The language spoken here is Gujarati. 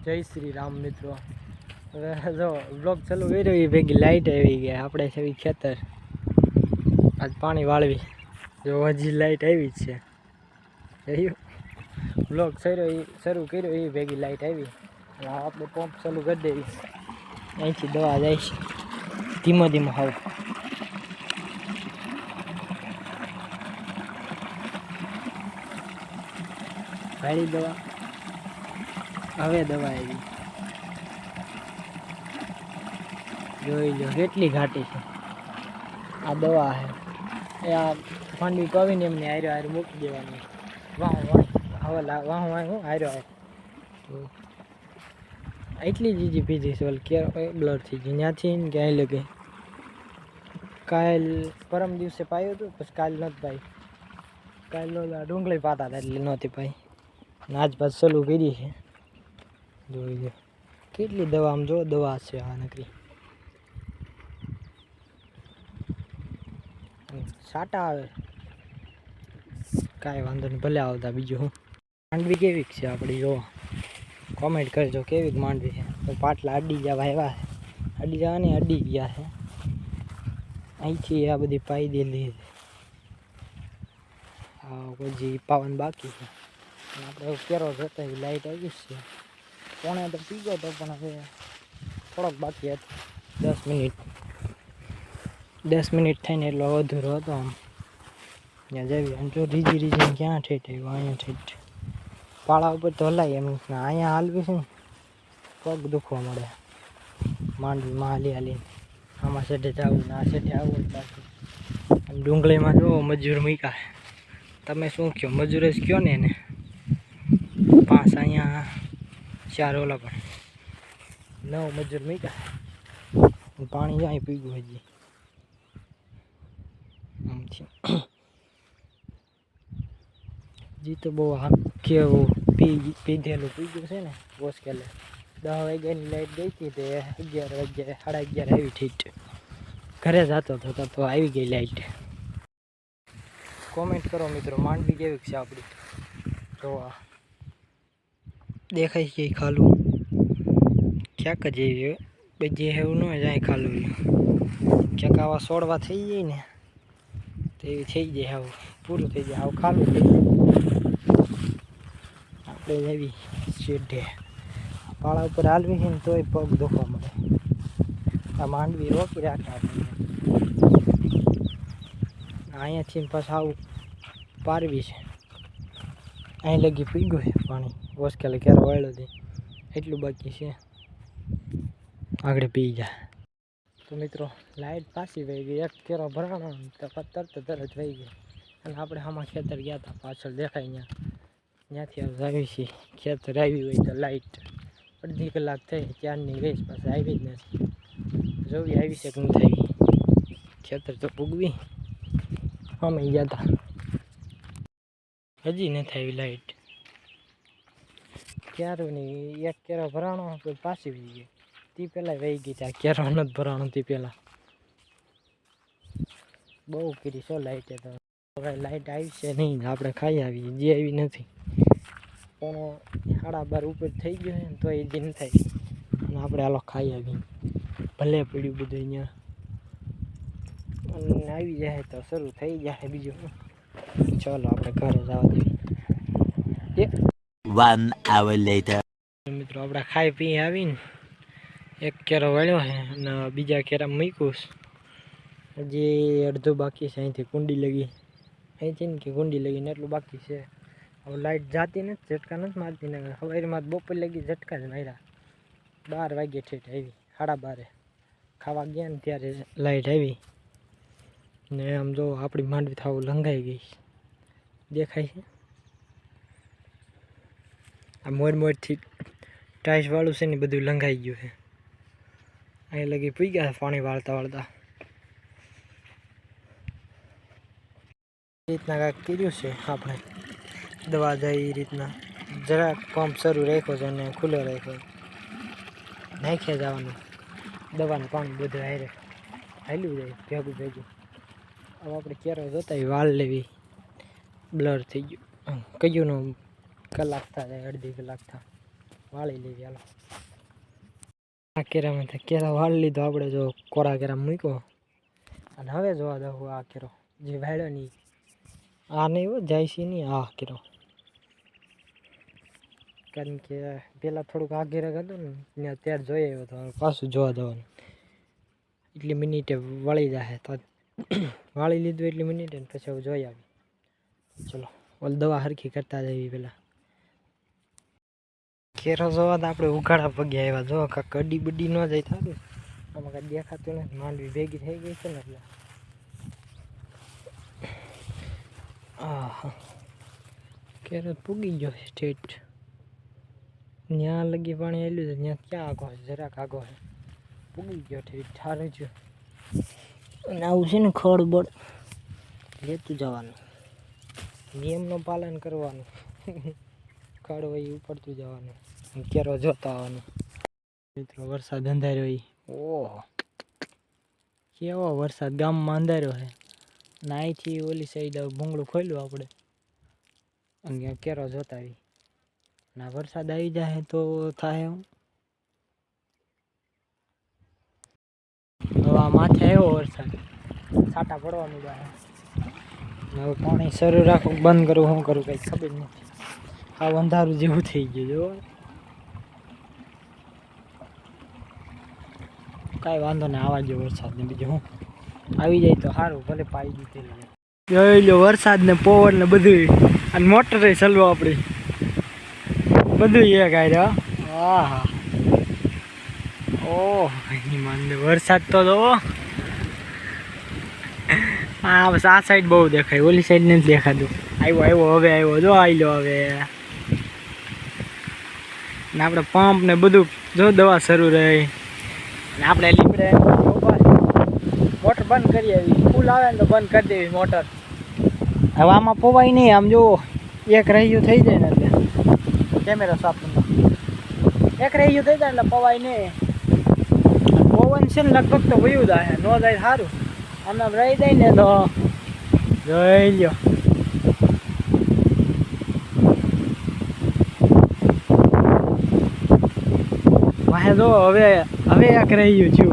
જય શ્રી રામ મિત્રો। હવે જો બ્લોગ ચાલુ કર્યો એ ભેગી લાઇટ આવી ગઈ। આપણે છે ખેતર, આજ પાણી વાળવી, જો હજી લાઇટ આવી જ છે। બ્લોગ શરૂ કર્યો એ ભેગી લાઇટ આવી। આપણે પંપ ચાલુ કરી દેવી, અહીંથી દવા જાય છે ધીમો ધીમો હાવ। ભારી દવા, હવે દવા આવી, જોઈ લો કેટલી ઘાટી છે। આ દવા છે એ આ માંડવી કવીને એમને હારે મૂકી દેવાની। વાહ હું હાર્યો એટલી જીજી પીધી છે, કે બ્લર થઈ ગઈ ત્યાંથી ને ક્યાંય લગે। કાલ પરમ દિવસે પાયું હતું, પછી કાલ નથી પાઈ। કાલ ડુંગળી પાતા હતા એટલે નહોતી પાઈ, આજ પાછ ચાલુ કરી છે। જોઈ લો કેટલી દવા, આમ જો દવા છે આ નકરી। સાટા આવે કાંઈ વાંધો નહીં, ભલે આવતા। બીજું હું માંડવી કેવી છે આપણી, જો કોમેન્ટ કરજો કેવી માંડવી છે। તો પાટલા અડી જવા આવ્યા છે, અડી જવાની અડી ગયા છે। અહીંથી આ બધી પાઈ દેલી છે, હા પછી પાવન બાકી છે। આપણે કેરો જતા લાઈટ આવી છે, કોણે તો પી ગયો તો, પણ હવે થોડોક બાકી હતો, 10 મિનિટ થઈને એટલો અધૂરો હતો। આમ ત્યાં જઈએ આમ જો રીજી રીજીને ક્યાં ઠેઠ આવ્યો, અહીંયા ઠેઠ પાળા ઉપર તો હલાય એમ, અહીંયા હાલવી છે ને પગ દુખવા મળે માંડવીમાં હાલી હાલીને। આમાં સેઠે જવું ને આ સેઠે આવું પાછું। ડુંગળીમાં જો મજૂર મૂક્યા, તમે શું કહો, મજૂર જ કહો ને એને। 5 અહીંયા 4 ઓલા પણ 9 મજૂર મૂક્યા। પાણી જાય પી ગયું હજી આમથી, હજી તો બહુ કેવું પીધેલું પી ગયું છે ને ઓસ્કેલે। 10 વાગ્યાની લાઈટ ગઈ હતી, તે 11 વાગ્યા 11:30 આવી ઠીક। ઘરે જતો હતો તો આવી ગઈ લાઈટ। કોમેન્ટ કરો મિત્રો, માંડવી કેવી છે આપણી, તો દેખાય છે ખાલું ક્યાંક જ એવી બધી એવું ન જાય ખાલું, ક્યાંક આવા છોડવા થઈ જાય ને તો એવી થઈ જાય, આવું પૂરું થઈ જાય, આવું ખાલું થઈ જાય। આપણે એવી સીધે પાળા ઉપર હાલવી છે ને તોય પગ દુખવા મળે। આ માંડવી રોકી રાખે આપણને, અહીંયાથી પાછું આવું પારવી છે, અહીં લગી પી ગયું છે પાણી ઓસ્કેલે ક્યારે વાળ્યો હતી એટલું બાકી છે, આગળ પી જાય। તો મિત્રો લાઈટ પાછી વહી ગઈ, એક કેરો ભરાણો તો તરત વહી ગઈ। અને આપણે આમાં ખેતર ગયા હતા, પાછળ દેખાય ત્યાંથી આવી છે ખેતર। આવી હોય તો લાઈટ અડધી કલાક થઈ ત્યારની ગઈ, પાછી આવી જ નથી। જોવી આવી છે કે નથી આવી, ખેતર તો પૂગવી અમે ગયા હતા, હજી નથી આવી લાઈટ। ક્યારની એક કેરો ભરાણો તો પાછી વહી ગઈ, તે પહેલાં વહી ગઈ ત્યાં કેરો નથી ભરાણો તે પહેલાં। બહુ કરી છો લાઈટે, તો હવે લાઈટ આવી છે નહીં, આપણે ખાઈ આવીએ, જે આવી નથી। પણ 12:30 ઉપર થઈ ગયો છે ને તો એ દિન થાય, અને આપણે હાલો ખાઈ આવીએ, ભલે પડ્યું બધું અહીંયા। અને આવી જાય તો શરૂ થઈ જાય બીજું, ચાલો આપણે ઘરે જવા દઈએ। 1 hour later. મિત્રો આપણે ખાઈ પી આવીને એક કેરો વળ્યો છે અને બીજા કેરા મૂક્યું, હજી અડધું બાકી છે। અહીંથી કુંડી લગી, અહીંથી ને કે કુંડી લગીને એટલું બાકી છે। હવે લાઈટ જાતી નથી, ઝટકા નથી મારતી ને, સવારમાં બપોર લગી ઝટકા જ માર્યા। 12 વાગ્યે ઠેઠ આવી, 12:30 ખાવા ગયા ને ત્યારે લાઈટ આવી ને। આમ જો આપણી માંડવી થાવ લંઘાઈ ગઈ, દેખાય છે આ મોરથી ટાઈસ વાળું છે ને બધું લંઘાઈ ગયું છે। અહીં લગી પી ગયા પાણી વાળતા વાળતા, એ રીતના કાંઈક કર્યું છે આપણે, દવા જાય એ રીતના જરાક પંપ શરૂ રાખ્યો છે અને ખુલ્લો રાખ્યો, નાખ્યા જવાનું દવાનું પાણી બધું હારે હાલ્યું જાય ભેગું ભેગું। હવે આપણે કેરો જતા વાળ લેવી, બ્લર થઈ ગયું, કયુંનો કલાક થાય, અડધી કલાક થાય, વાળી લેવી હાલો. આ કેરામાં કેરા વાળી લીધો આપણે, જો કોરા કેરા મૂક્યો. અને હવે જોવા દઉં આ કેરો જે વાળ્યો નહીં, આ નહીં હો જાય છે નહીં, આ કેરો. કારણ કે પહેલાં થોડુંક આ ઘેરે હતું ને ત્યાં ત્યારે જોઈ આવ્યો તો પાછું જોવા જવાનું. એટલી મિનિટે વળી જાય તો વાળી લીધું એટલી મિનિટે ને પછી હવે જોઈ આવી. ચલો ઓલ દવા હરખી કરતા જઈએ પહેલાં. કેરો જોવા તો આપણે ઉઘાડા પગે આવ્યા. જો કાંક અડી બડી ન જાય થાતું, આમાં કાંઈ દેખાતું નથી. માંડવી ભેગી થઈ ગઈ છે ને એટલે. હા કેરો પૂગી ગયો છે સ્ટેટ. ત્યાં લગી પાણી આવેલું છે, ત્યાં ક્યાં આગો છે, જરાક આગો છે. પૂગી ગયો છે ઠારે જ. અને આવું છે ને ખડ બળ લેતું જવાનું, નિયમનું પાલન કરવાનું. ખડ હોય ઉપડતું જવાનું, કેરો જોતા આવવાનું. મિત્રો વરસાદ અંધાર્યો. ઓહો કેવો વરસાદ ગામમાં અંધાર્યો છે. ને અહીંથી ઓલી સાઈડ ભૂંગળું ખોલ્યું આપણે અને કેરો જોતા આવી. ના વરસાદ આવી જાય તો થાય એવું. હવે આ માથે આવ્યો વરસાદ, છાંટા પડવા માંડ્યા. હવે પાણી શરૂ રાખવું બંધ કરવું, શું કરું કંઈ ખબર નથી. આ અંધારું જેવું થઈ ગયું. જો કાંઈ વાંધો નહીં, આવવા દો વરસાદ ને. બીજું હું આવી જાય તો સારું, ભલે પાઈ દીધેલું. જોઈ લો વરસાદ ને પવન ને બધું, અને મોટરે ચલવો આપણી બધું એક આવ્યો. હા હા ઓહ માનને વરસાદ તો જો હા બસ આ સાઈડ બહુ દેખાય, ઓલી સાઈડ નથી દેખાતું. આવ્યો હવે આવ્યો, જો આવ્યો હવે. ને આપણે પંપ ને બધું જો દવા શરૂ રહી. ને આપણે લીમડે મોટર બંધ કરી આવી, ફૂલ આવે ને તો બંધ કરી દેવી મોટર. હવે આમાં પવાય નહીં, આમ જો એક રહ્યું થઈ જાય ને એટલે કેમેરા સાફ એક રહ્યું થઈ જાય એટલે પવાય નહીં. પવન છે ને લગભગ તો વયું જાય, ન જાય સારું. આમ રહી જાય ને તો જોઈ લ્યો. વાહે જો હવે એક રહ્યું છું.